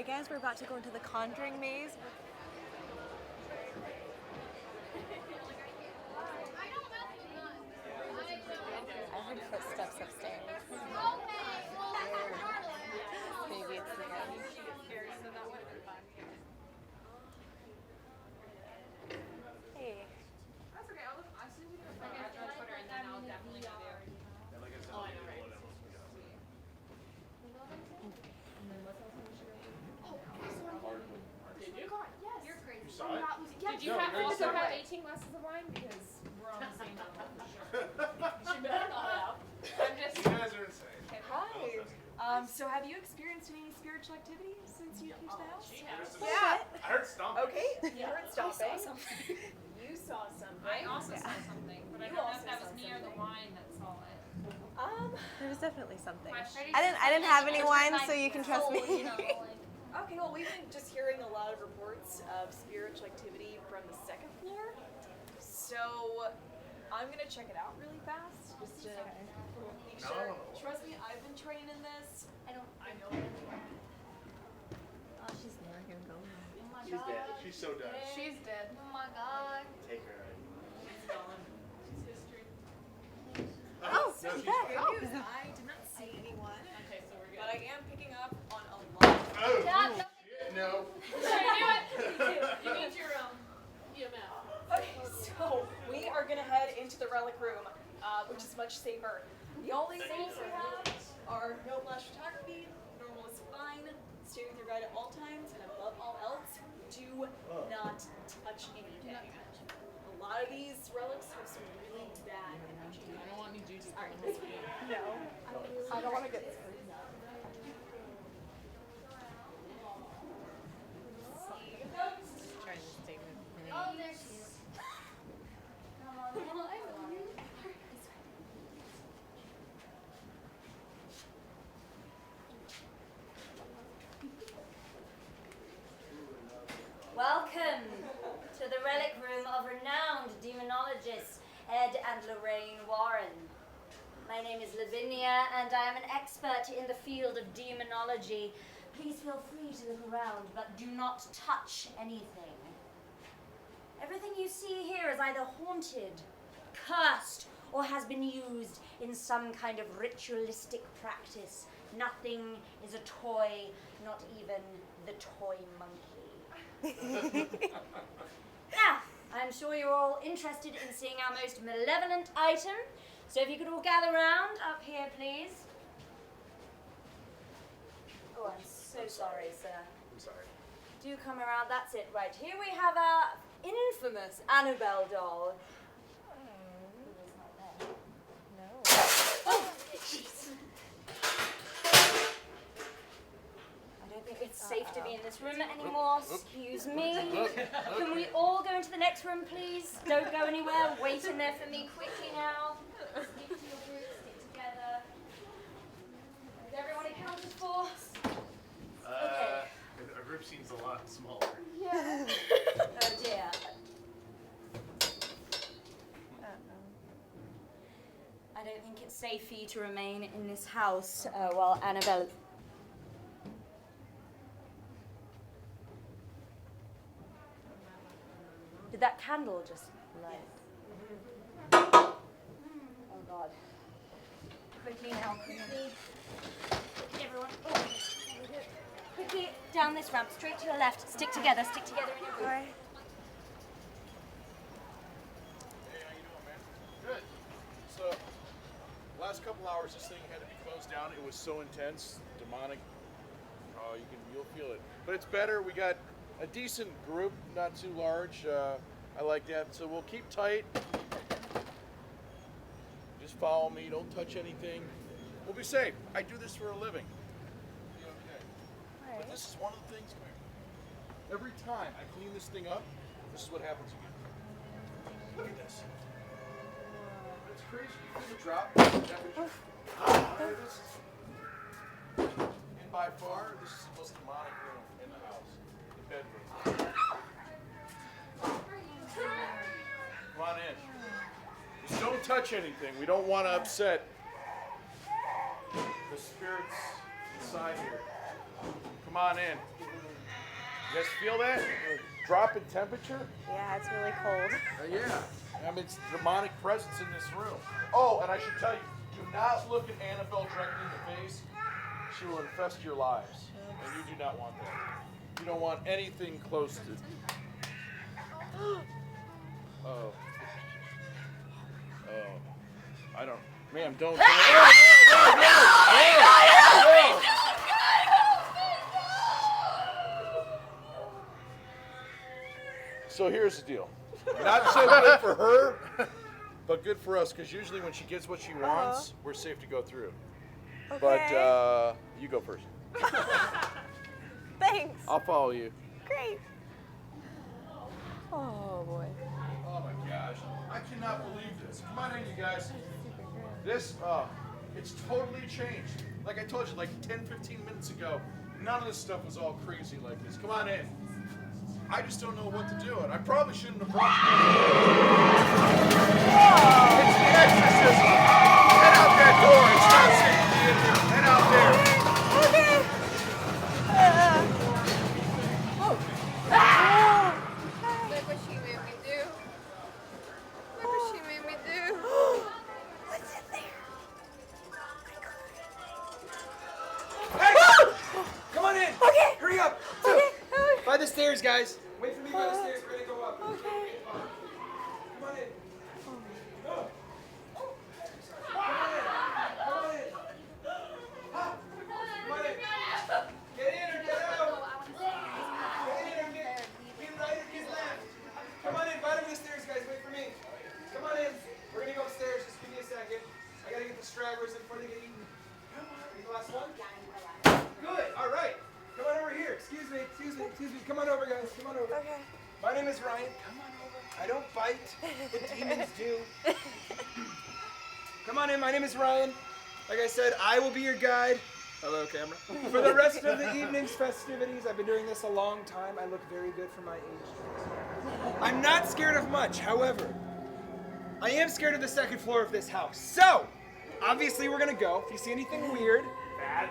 guys, we're about to go into the Conjuring maze. I heard footsteps upstairs. Maybe it's the end. Hey. That's okay. I'll send you the photo on Twitter and then I'll definitely go there. Oh, I know, right? Did you? God, yes. You're crazy. You saw it? Did you also have 18 glasses of wine? Because we're on the same level for sure. She better not have. I'm just. You guys are insane. Hi. So have you experienced any spiritual activity since you came to the house? She has. Yeah. I heard stomping. Okay. You heard stomping. I saw something. You saw something. I also saw something, but I don't know if that was me or the wine that saw it. There was definitely something. My Freddy's I didn't have any wine, so you can trust me. Okay, well, we've been just hearing a lot of reports of spiritual activity from the second floor. So I'm gonna check it out really fast, just to make sure. No. Trust me, I've been trained in this. I know. Oh, she's never gonna go. Oh my She's dead. She's so done. She's dead. Oh my god. Take her. She's gone. She's history. Oh, no, she's back. Good Oh. news, I did not see anyone, Okay, so we're good. but I am picking up on a lot. Oh, Dad, shit, no. Sorry, do it. You need your EMF. Okay, so we are gonna head into the relic room, which is much safer. The only rules we have are no flash photography, normal is fine, stay with your guide at all times, and above all else, do not touch anything. A lot of these relics have some really bad energy. I don't want any juicy. No, I don't want to get screwed. Trying to stay with me. Oh, there she is. Welcome to the relic room of renowned demonologists Ed and Lorraine Warren. My name is Lavinia and I am an expert in the field of demonology. Please feel free to look around, but do not touch anything. Everything you see here is either haunted, cursed, or has been used in some kind of ritualistic practice. Nothing is a toy, not even the toy monkey. Now, I'm sure you're all interested in seeing our most malevolent item, so if you could all gather round up here, please. Oh, I'm so sorry, sir. I'm sorry. Do come around, that's it. Right, here we have our infamous Annabelle doll. Oh, jeez. I don't think it's safe to be in this room anymore. Excuse me. Can we all go into the next room, please? Don't go anywhere. Wait in there for me quickly now. Stick to your group, stick together. Is everyone accounted for? Our group seems a lot smaller. Yeah. Oh dear. I don't think it's safe for you to remain in this house while Annabelle. Did that candle just light? Oh God. Quickly now, quickly. Everyone. Oh. Quickly down this ramp, straight to your left. Stick together in your group. Alright. Hey, how you doing, man? Good. So, last couple hours, this thing had to be closed down. It was so intense, demonic. Oh, you'll feel it. But it's better. We got a decent group, not too large. I like that. So we'll keep tight. Just follow me. Don't touch anything. We'll be safe. I do this for a living. Be okay. But this is one of the things. Come here. Every time I clean this thing up, this is what happens again. Look at this. It's crazy. You feel the drop in temperature. This is, and by far, this is the most demonic room in the house. The bedroom. Come on in. Just don't touch anything. We don't want to upset the spirits inside here. Come on in. You guys feel that? Drop in temperature? Yeah, it's really cold. Yeah. I mean, it's demonic presence in this room. Oh, and I should tell you, do not look at Annabelle directly in the face. She will infest your lives. And you do not want that. You don't want anything close to... Oh. Oh. I don't... Ma'am, don't... So here's the deal. Not so good for her, but good for us, because usually when she gets what she wants, we're safe to go through. Okay. But you go first. Thanks. I'll follow you. Great. Oh boy. Oh my gosh. I cannot believe this. Come on in, you guys. This, it's totally changed. Like I told you, like 10, 15 minutes ago, none of this stuff was all crazy like this. Come on in. I just don't know what to do. And I probably shouldn't have brought you. It's the exorcism. Head out that door. It's not safe to be in here. Head out there. Okay. Look what she made me do. Look what she made me do. What's in there? Hey! Come on in! Okay. Hurry up! Okay. By the stairs, guys. Wait for me by the stairs. We're gonna go up. Okay. Come on in. Oh. Come on in. Come on in. Come on in. Get in or get out. Get in or get right or get left. Come on in. Bottom of the stairs, guys. Wait for me. Come on in. We're gonna go upstairs. Just give me a second. I gotta get the stragglers before they get eaten. Come on. Are you the last one? Good. All right. Come on over here. Excuse me. Come on over, guys. Come on over. Okay. My name is Ryan. Come on over. I don't bite. The demons do. Come on in. My name is Ryan. Like I said, I will be your guide. Hello, camera. For the rest of the evening's festivities, I've been doing this a long time. I look very good for my age. I'm not scared of much. However, I am scared of the second floor of this house. So, obviously, we're gonna go. If you see anything weird, bad,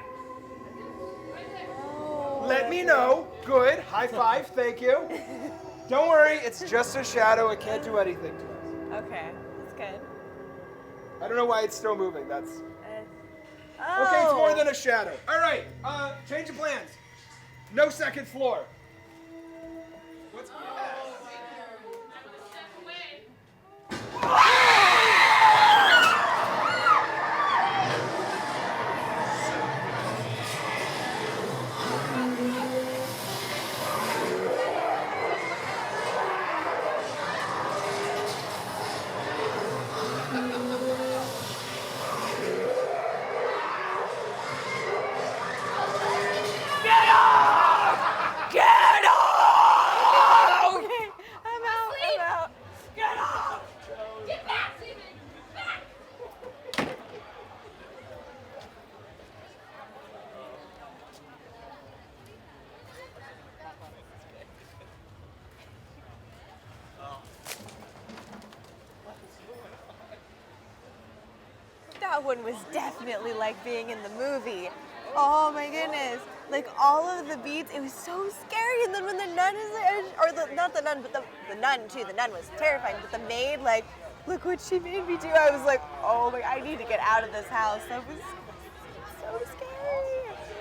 let me know. Good. High five. Thank you. Don't worry. It's just a shadow. It can't do anything to us. Okay. That's good. I don't know why it's still moving. That's Oh. okay. It's more than a shadow. All right. Change of plans. No second floor. What's Okay. I'm out. Get back, Steven! Back! That one was definitely like being in the movie. Oh my goodness. Like all of the beats, it was so scary. And then when the nun is there, or not the nun, but the nun too. The nun was terrifying. But the maid, like, look what she made me do. I was like, oh my, I need to get out of this house. That was so scary.